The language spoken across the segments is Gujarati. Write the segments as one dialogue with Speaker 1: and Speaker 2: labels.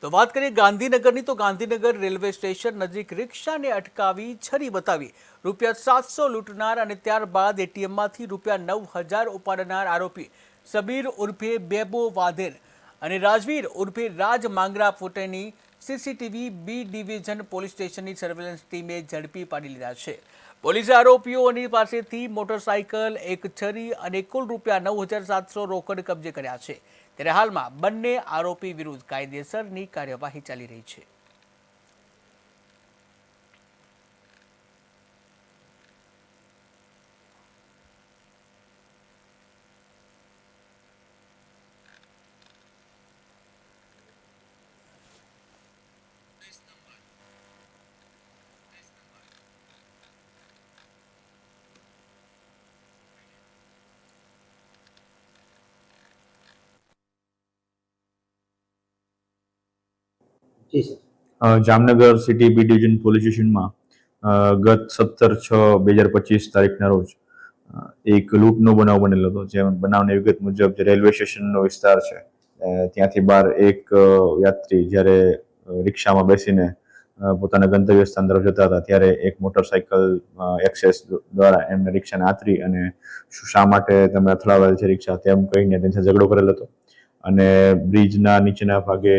Speaker 1: તો વાત કરીએ ગાંધીનગરની, તો ગાંધીનગર રેલવે સ્ટેશન નજીક રિક્ષાને અટકાવી છરી બતાવી ₹700 લૂંટનાર અને ત્યારબાદ એટીએમમાંથી ₹9,000 ઉપાડનાર આરોપી સબીર ઉર્ફે બેબો વાધેર અને રાજવીર ઉર્ફે રાજ માંગરા ફોટેની સીસીટીવી બી ડિવિઝન પોલીસ સ્ટેશનની સર્વેલન્સ ટીમે ઝડપી પાડી લીધા છે. પોલીસે આરોપીઓની પાસેથી મોટરસાયકલ, એક છરી અને કુલ ₹9,700 રોકડ કબજે કર્યા છે. ત્યારે હાલમાં બંને આરોપી વિરુદ્ધ કાયદેસરની કાર્યવાહી ચાલી રહી છે.
Speaker 2: જી sir.
Speaker 3: Jamnagar city B division police સ્ટેશનમાં ગત 17/6/2025 તારીખના રોજ એક લૂંટનો બનાવ બનેલો હતો. જે બનાવની વિગત મુજબ જે રેલવે સ્ટેશનનો વિસ્તાર છે ત્યાંથી બહાર એક યાત્રી જ્યારે રિક્ષામાં બેસીને પોતાના ગંતવ્ય સ્થાન તરફ જતા હતા ત્યારે એક મોટરસાયકલ એક્સેસ દ્વારા એમને રિક્ષાને આતરી અને શા માટે તમે અથડાવેલ છે રિક્ષા તેમ કહીને તેની સાથે ઝઘડો કરેલો હતો અને બ્રિજના નીચેના ભાગે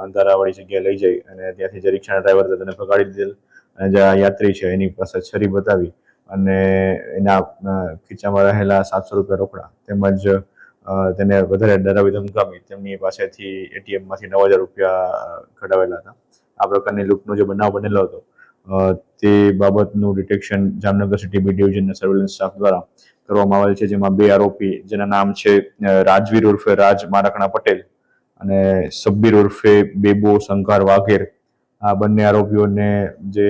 Speaker 3: અંધારાવાળી જગ્યાએ લઈ જઈ અને ત્યાંથી જે રિક્ષાના ડ્રાઈવર હતા તેને ભગાડી દીધેલ અને જે યાત્રી છે એની પાસે છરી બતાવી અને એના ખીચામાં રહેલા ₹700 રોકડા તેમજ તેને વધારે ડરાવી ધમકાવી તેમની પાસેથી એટીએમમાંથી ₹9,000 કઢાવેલા હતા. આ પ્રકારની લૂંટનો જે બનાવ બનેલો હતો તે બાબતનું ડિટેક્શન જામનગર સિટી બી ડિવિઝનના સર્વેલન્સ સ્ટાફ દ્વારા કરવામાં આવેલ છે, જેમાં બે આરોપી જેના નામ છે રાજવીર ઉર્ફે રાજ મારકણા પટેલ અને સબ્બીર ઉર્ફે બેબો શંકર વાઘેર. આ બંને આરોપીઓને જે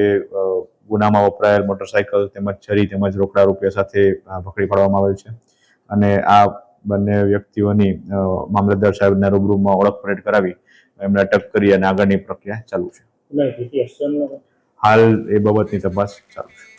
Speaker 3: ગુનામાં વપરાયેલ મોટરસાયકલ તેમજ છરી તેમજ રોકડા રૂપિયા સાથે પકડી પાડવામાં આવેલ છે અને આ બંને વ્યક્તિઓની મામલતદાર સાહેબના રૂબરૂમાં ઓળખ પરેડ કરાવી એમને અટક કરી અને આગળની પ્રક્રિયા ચાલુ છે. હાલ એ બાબતની તપાસ ચાલુ છે.